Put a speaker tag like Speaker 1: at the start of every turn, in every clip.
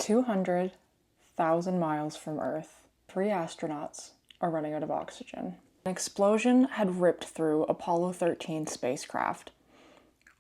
Speaker 1: 200,000 miles from Earth, 3 astronauts are running out of oxygen. An explosion had ripped through Apollo 13 spacecraft,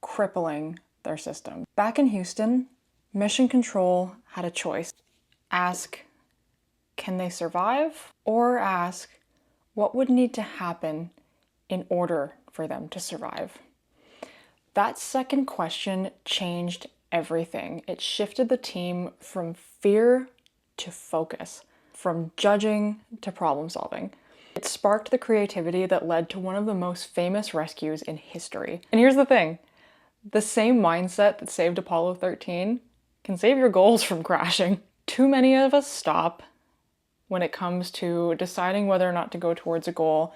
Speaker 1: crippling their system. Back in Houston, Mission Control had a choice. Ask, can they survive? Or ask, what would need to happen in order for them to survive? That second question changed everything. It shifted the team from fear to focus, from judging to problem solving. It sparked the creativity that led to one of the most famous rescues in history. And here's the thing, the same mindset that saved Apollo 13 can save your goals from crashing. Too many of us stop when it comes to deciding whether or not to go towards a goal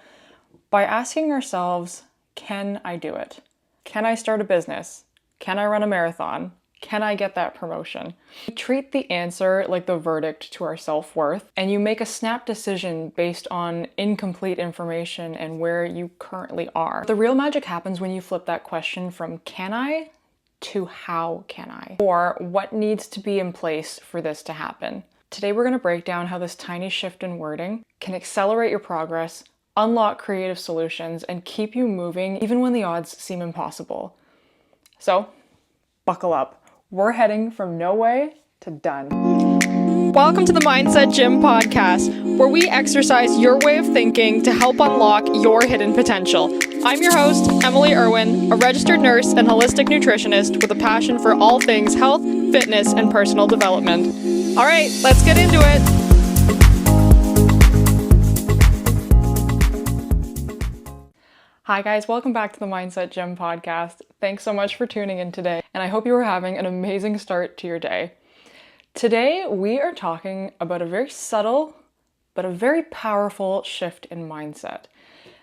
Speaker 1: by asking ourselves, can I do it? Can I start a business? Can I run a marathon? Can I get that promotion? We treat the answer like the verdict to our self-worth, and you make a snap decision based on incomplete information and where you currently are. The real magic happens when you flip that question from can I to how can I? Or what needs to be in place for this to happen? Today we're going to break down how this tiny shift in wording can accelerate your progress, unlock creative solutions, and keep you moving even when the odds seem impossible. So, buckle up. We're heading from no way to done.
Speaker 2: Welcome to the Mindset Gym podcast, where we exercise your way of thinking to help unlock your hidden potential. I'm your host, Emily Irwin, a registered nurse and holistic nutritionist with a passion for all things health, fitness, and personal development. All right, let's get into it.
Speaker 1: Hi guys, welcome back to the Mindset Gym podcast. Thanks so much for tuning in today, and I hope you are having an amazing start to your day. Today, we are talking about a very subtle, but a very powerful shift in mindset.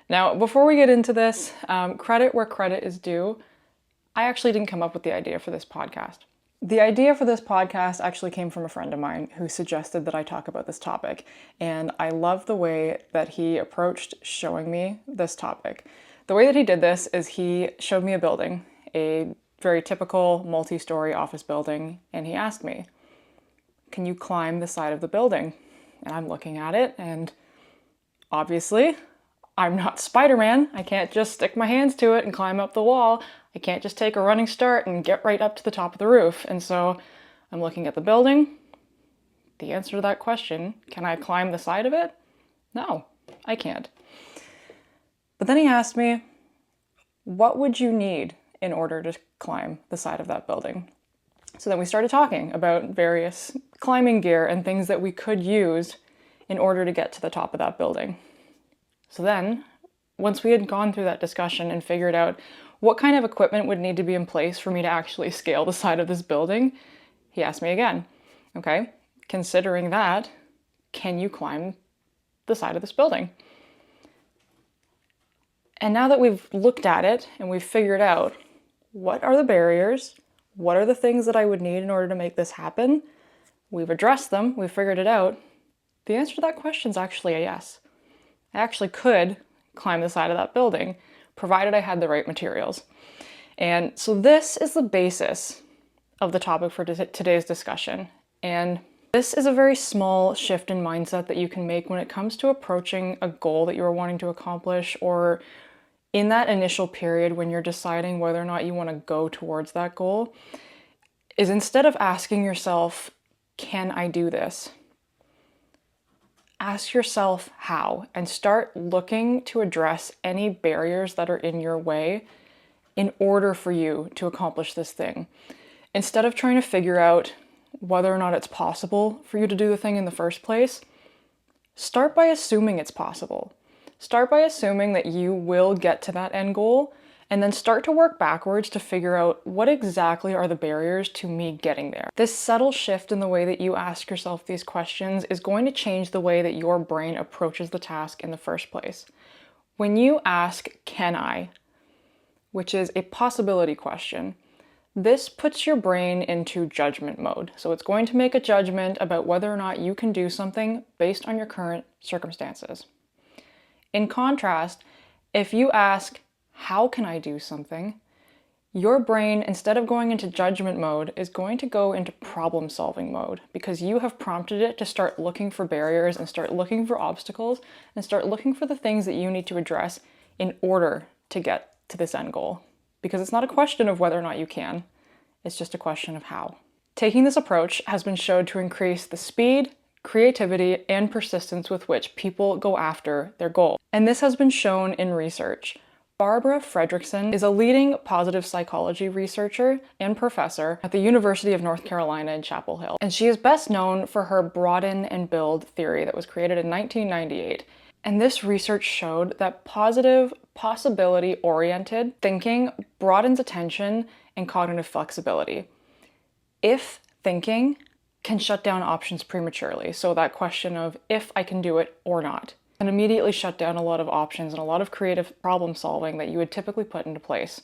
Speaker 1: Now, before we get into this, credit where credit is due, I actually didn't come up with the idea for this podcast. The idea for this podcast actually came from a friend of mine who suggested that I talk about this topic, and I love the way that he approached showing me this topic. The way that he did this is he showed me a building, a very typical multi-story office building, and he asked me, can you climb the side of the building? And I'm looking at it, and obviously, I'm not Spider-Man. I can't just stick my hands to it and climb up the wall. I can't just take a running start and get right up to the top of the roof. And so I'm looking at the building. The answer to that question, can I climb the side of it? No, I can't. But then he asked me, what would you need in order to climb the side of that building? So then we started talking about various climbing gear and things that we could use in order to get to the top of that building. So then, once we had gone through that discussion and figured out what kind of equipment would need to be in place for me to actually scale the side of this building, he asked me again, okay, considering that, can you climb the side of this building? And now that we've looked at it and we've figured out what are the barriers, what are the things that I would need in order to make this happen, we've addressed them, we've figured it out, the answer to that question is actually a yes. I actually could climb the side of that building, provided I had the right materials. And so this is the basis of the topic for today's discussion. And this is a very small shift in mindset that you can make when it comes to approaching a goal that you are wanting to accomplish, or in that initial period when you're deciding whether or not you want to go towards that goal, is instead of asking yourself, can I do this? Ask yourself how, and start looking to address any barriers that are in your way in order for you to accomplish this thing. Instead of trying to figure out whether or not it's possible for you to do the thing in the first place, start by assuming it's possible. Start by assuming that you will get to that end goal, and then start to work backwards to figure out what exactly are the barriers to me getting there. This subtle shift in the way that you ask yourself these questions is going to change the way that your brain approaches the task in the first place. When you ask, can I, which is a possibility question, this puts your brain into judgment mode. So it's going to make a judgment about whether or not you can do something based on your current circumstances. In contrast, if you ask, how can I do something? Your brain, instead of going into judgment mode, is going to go into problem-solving mode because you have prompted it to start looking for barriers and start looking for obstacles and start looking for the things that you need to address in order to get to this end goal. Because it's not a question of whether or not you can, it's just a question of how. Taking this approach has been shown to increase the speed, creativity, and persistence with which people go after their goal. And this has been shown in research. Barbara Fredrickson is a leading positive psychology researcher and professor at the University of North Carolina in Chapel Hill. And she is best known for her broaden and build theory that was created in 1998. And this research showed that positive, possibility-oriented thinking broadens attention and cognitive flexibility. If thinking can shut down options prematurely, so that question of if I can do it or not, and immediately shut down a lot of options and a lot of creative problem solving that you would typically put into place.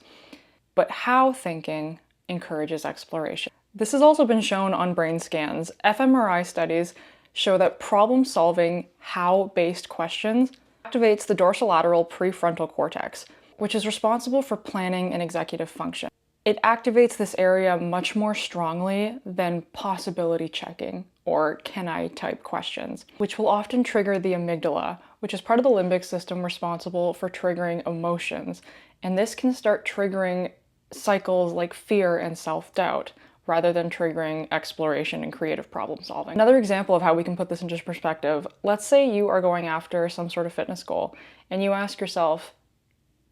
Speaker 1: But how thinking encourages exploration. This has also been shown on brain scans. fMRI studies show that problem solving how-based questions activates the dorsolateral prefrontal cortex, which is responsible for planning and executive function. It activates this area much more strongly than possibility checking or can I type questions, which will often trigger the amygdala, which is part of the limbic system responsible for triggering emotions. And this can start triggering cycles like fear and self-doubt, rather than triggering exploration and creative problem solving. Another example of how we can put this into perspective, let's say you are going after some sort of fitness goal, and you ask yourself,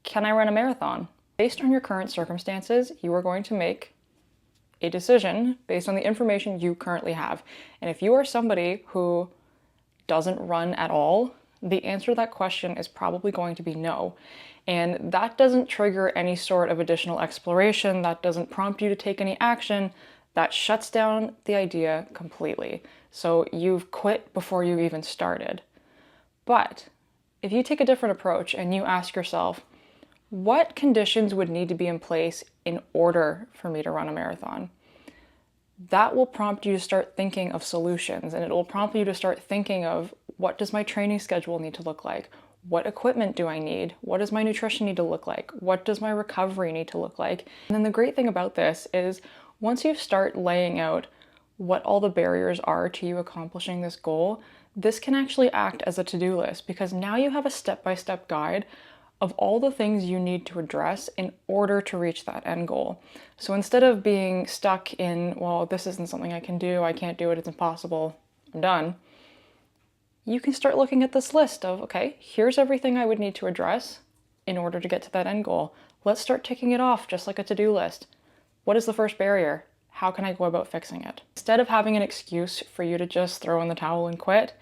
Speaker 1: can I run a marathon? Based on your current circumstances, you are going to make a decision based on the information you currently have. And if you are somebody who doesn't run at all, the answer to that question is probably going to be no. And that doesn't trigger any sort of additional exploration, that doesn't prompt you to take any action, that shuts down the idea completely. So you've quit before you even started. But if you take a different approach and you ask yourself, what conditions would need to be in place in order for me to run a marathon? That will prompt you to start thinking of solutions, and it will prompt you to start thinking of what does my training schedule need to look like? What equipment do I need? What does my nutrition need to look like? What does my recovery need to look like? And then the great thing about this is once you start laying out what all the barriers are to you accomplishing this goal, this can actually act as a to-do list because now you have a step-by-step guide of all the things you need to address in order to reach that end goal. So instead of being stuck in, well, this isn't something I can do, I can't do it, it's impossible, I'm done, you can start looking at this list of, okay, here's everything I would need to address in order to get to that end goal. Let's start ticking it off just like a to-do list. What is the first barrier? How can I go about fixing it? Instead of having an excuse for you to just throw in the towel and quit,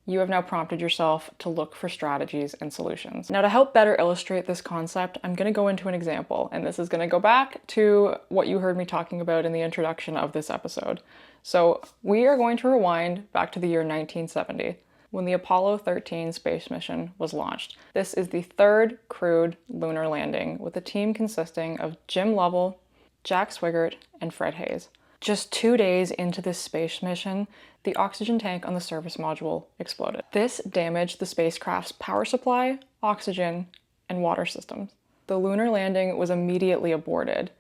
Speaker 1: you have now prompted yourself to look for strategies and solutions. Now, to help better illustrate this concept, I'm going to go into an example, and this is going to go back to what you heard me talking about in the introduction of this episode. So we are going to rewind back to the year 1970, when the Apollo 13 space mission was launched. This is the third crewed lunar landing, with a team consisting of Jim Lovell, Jack Swigert, and Fred Haise. Just 2 days into this space mission, the oxygen tank on the service module exploded. This damaged the spacecraft's power supply, oxygen, and water systems. The lunar landing was immediately aborted.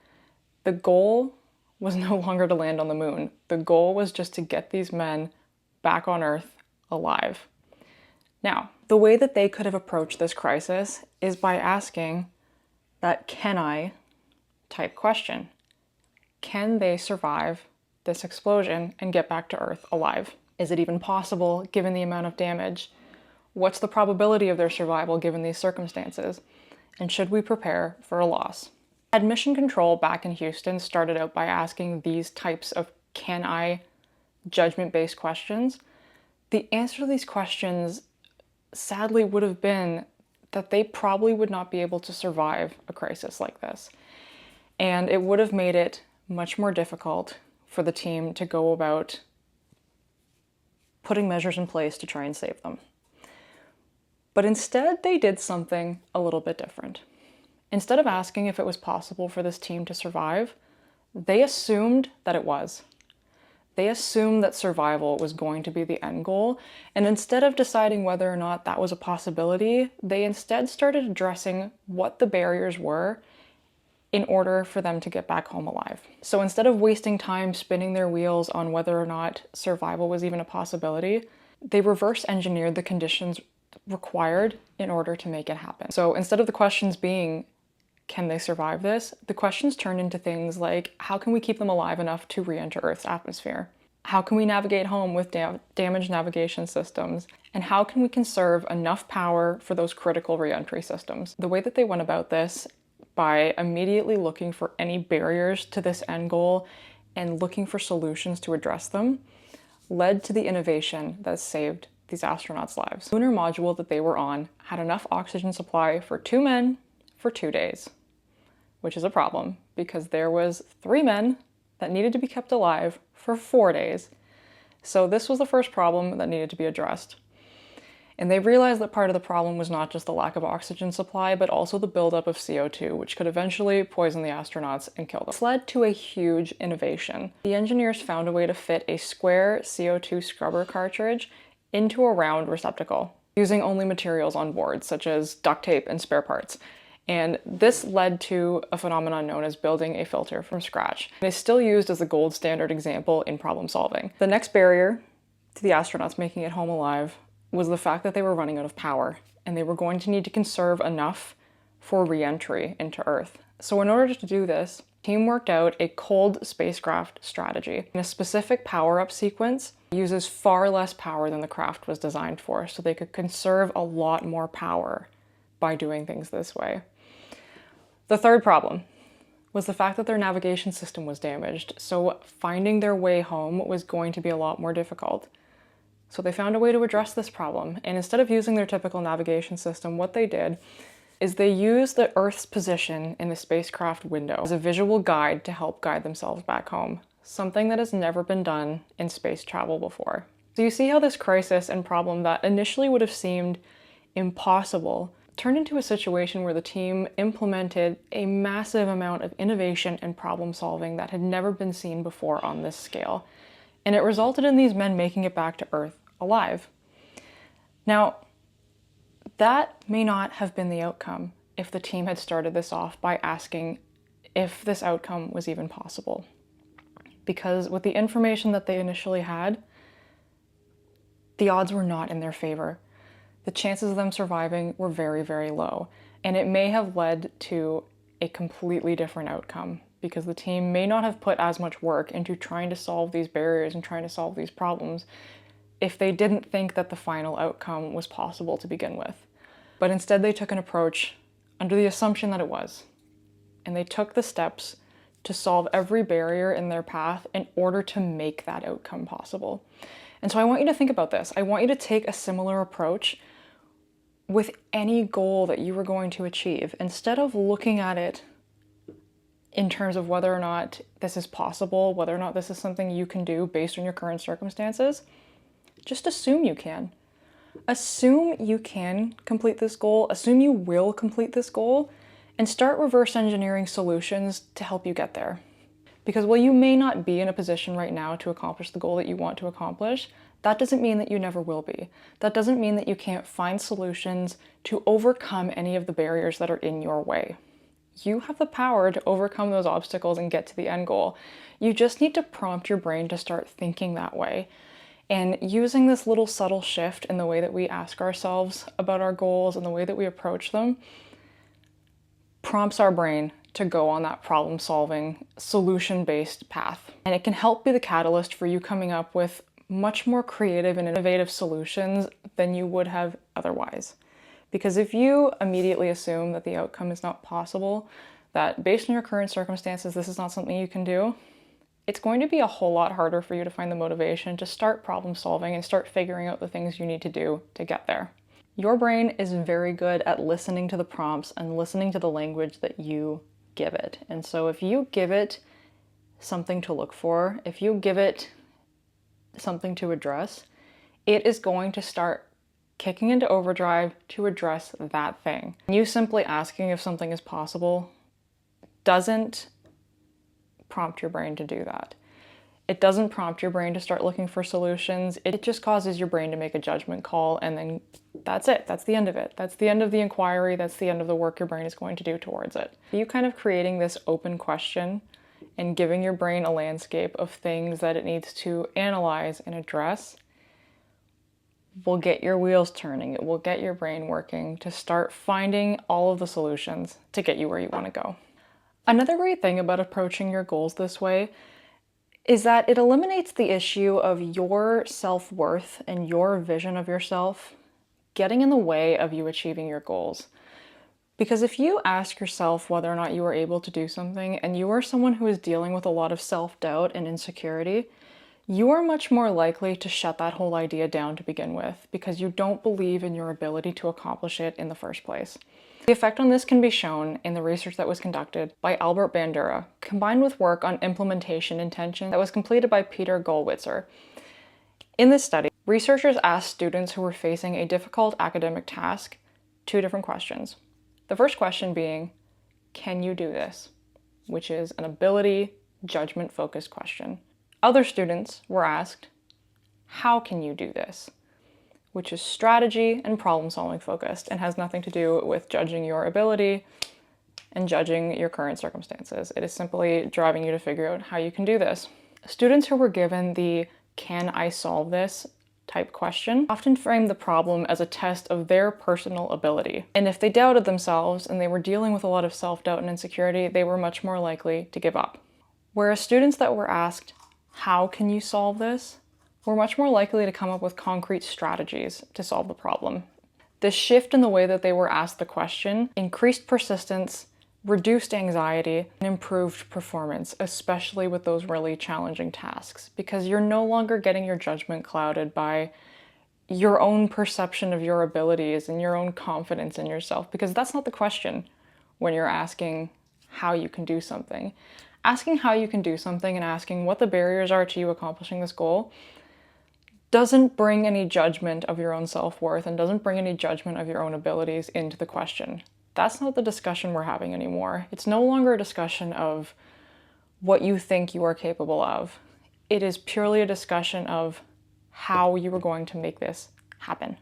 Speaker 1: The goal was no longer to land on the moon. The goal was just to get these men back on Earth alive. Now, the way that they could have approached this crisis is by asking that "can I" type question. Can they survive this explosion and get back to Earth alive? Is it even possible given the amount of damage? What's the probability of their survival given these circumstances? And should we prepare for a loss? Had Mission Control back in Houston started out by asking these types of "can I" judgment-based questions, the answer to these questions sadly would have been that they probably would not be able to survive a crisis like this. And it would have made it much more difficult for the team to go about putting measures in place to try and save them. But instead, they did something a little bit different. Instead of asking if it was possible for this team to survive, they assumed that it was. They assumed that survival was going to be the end goal, and instead of deciding whether or not that was a possibility, they instead started addressing what the barriers were in order for them to get back home alive. So instead of wasting time spinning their wheels on whether or not survival was even a possibility, they reverse engineered the conditions required in order to make it happen. So instead of the questions being, can they survive this? The questions turn into things like, how can we keep them alive enough to re-enter Earth's atmosphere? How can we navigate home with damaged navigation systems? And how can we conserve enough power for those critical re-entry systems? The way that they went about this, by immediately looking for any barriers to this end goal and looking for solutions to address them, led to the innovation that saved these astronauts' lives. The lunar module that they were on had enough oxygen supply for 2 men for 2 days, which is a problem because there was 3 men that needed to be kept alive for 4 days. So this was the first problem that needed to be addressed. And they realized that part of the problem was not just the lack of oxygen supply, but also the buildup of CO2, which could eventually poison the astronauts and kill them. This led to a huge innovation. The engineers found a way to fit a square CO2 scrubber cartridge into a round receptacle, using only materials on board, such as duct tape and spare parts. And this led to a phenomenon known as building a filter from scratch. It is still used as the gold standard example in problem solving. The next barrier to the astronauts making it home alive was the fact that they were running out of power, and they were going to need to conserve enough for re-entry into Earth. So in order to do this, the team worked out a cold spacecraft strategy. In a specific power-up sequence, it uses far less power than the craft was designed for, so they could conserve a lot more power by doing things this way. The third problem was the fact that their navigation system was damaged, so finding their way home was going to be a lot more difficult. So they found a way to address this problem, and instead of using their typical navigation system, what they did is they used the Earth's position in the spacecraft window as a visual guide to help guide themselves back home, something that has never been done in space travel before. So you see how this crisis and problem that initially would have seemed impossible turned into a situation where the team implemented a massive amount of innovation and problem solving that had never been seen before on this scale. And it resulted in these men making it back to Earth alive. Now, that may not have been the outcome if the team had started this off by asking if this outcome was even possible. Because with the information that they initially had, the odds were not in their favor. The chances of them surviving were very, very low. And it may have led to a completely different outcome because the team may not have put as much work into trying to solve these barriers and trying to solve these problems if they didn't think that the final outcome was possible to begin with. But instead they took an approach under the assumption that it was. And they took the steps to solve every barrier in their path in order to make that outcome possible. And so I want you to think about this. I want you to take a similar approach with any goal that you are going to achieve. Instead of looking at it in terms of whether or not this is possible, whether or not this is something you can do based on your current circumstances, just assume you can. Assume you can complete this goal, assume you will complete this goal, and start reverse engineering solutions to help you get there. Because while you may not be in a position right now to accomplish the goal that you want to accomplish, that doesn't mean that you never will be. That doesn't mean that you can't find solutions to overcome any of the barriers that are in your way. You have the power to overcome those obstacles and get to the end goal. You just need to prompt your brain to start thinking that way. And using this little subtle shift in the way that we ask ourselves about our goals and the way that we approach them prompts our brain to go on that problem-solving, solution-based path. And it can help be the catalyst for you coming up with much more creative and innovative solutions than you would have otherwise. Because if you immediately assume that the outcome is not possible, that based on your current circumstances, this is not something you can do, it's going to be a whole lot harder for you to find the motivation to start problem solving and start figuring out the things you need to do to get there. Your brain is very good at listening to the prompts and listening to the language that you give it. And so if you give it something to look for, if you give it something to address, it is going to start kicking into overdrive to address that thing. You simply asking if something is possible doesn't prompt your brain to do that. It doesn't prompt your brain to start looking for solutions. It just causes your brain to make a judgment call and then That's it. That's the end of it. That's the end of the inquiry. That's the end of the work your brain is going to do towards it. You kind of creating this open question and giving your brain a landscape of things that it needs to analyze and address will get your wheels turning. It will get your brain working to start finding all of the solutions to get you where you want to go. Another great thing about approaching your goals this way is that it eliminates the issue of your self-worth and your vision of yourself getting in the way of you achieving your goals. Because if you ask yourself whether or not you are able to do something, and you are someone who is dealing with a lot of self-doubt and insecurity, you are much more likely to shut that whole idea down to begin with, because you don't believe in your ability to accomplish it in the first place. The effect on this can be shown in the research that was conducted by Albert Bandura, combined with work on implementation intention that was completed by Peter Gollwitzer. In this study, researchers asked students who were facing a difficult academic task 2 different questions. The first question being, can you do this? Which is an ability, judgment-focused question. Other students were asked, how can you do this? Which is strategy and problem-solving focused and has nothing to do with judging your ability and judging your current circumstances. It is simply driving you to figure out how you can do this. Students who were given the "can I solve this" type question often framed the problem as a test of their personal ability. And if they doubted themselves and they were dealing with a lot of self-doubt and insecurity, they were much more likely to give up. Whereas students that were asked, how can you solve this, were much more likely to come up with concrete strategies to solve the problem. This shift in the way that they were asked the question increased persistence, reduced anxiety, and improved performance, especially with those really challenging tasks, because you're no longer getting your judgment clouded by your own perception of your abilities and your own confidence in yourself, because that's not the question when you're asking how you can do something. Asking how you can do something and asking what the barriers are to you accomplishing this goal doesn't bring any judgment of your own self-worth and doesn't bring any judgment of your own abilities into the question. That's not the discussion we're having anymore. It's no longer a discussion of what you think you are capable of. It is purely a discussion of how you are going to make this happen.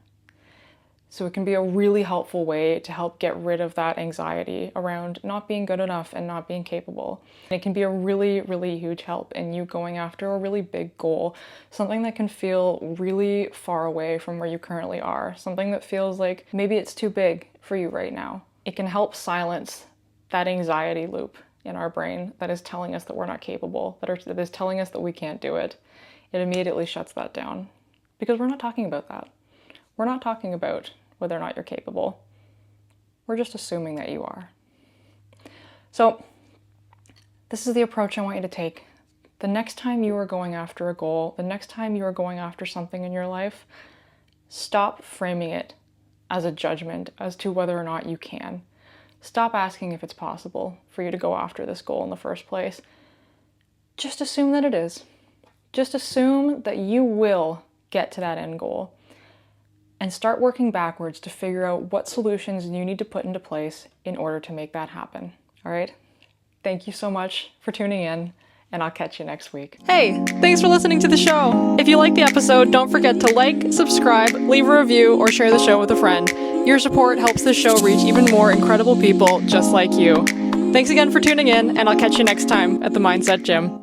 Speaker 1: So it can be a really helpful way to help get rid of that anxiety around not being good enough and not being capable. And it can be a really, really huge help in you going after a really big goal, something that can feel really far away from where you currently are, something that feels like maybe it's too big for you right now. It can help silence that anxiety loop in our brain that is telling us that we're not capable, that is telling us that we can't do it. It immediately shuts that down because we're not talking about that. We're not talking about whether or not you're capable. We're just assuming that you are. So this is the approach I want you to take. The next time you are going after a goal, the next time you are going after something in your life, stop framing it as a judgment as to whether or not you can. Stop asking if it's possible for you to go after this goal in the first place. Just assume that it is. Just assume that you will get to that end goal. And start working backwards to figure out what solutions you need to put into place in order to make that happen. All right? Thank you so much for tuning in, and I'll catch you next week.
Speaker 2: Hey, thanks for listening to the show. If you like the episode, don't forget to like, subscribe, leave a review, or share the show with a friend. Your support helps this show reach even more incredible people just like you. Thanks again for tuning in, and I'll catch you next time at the Mindset Gym.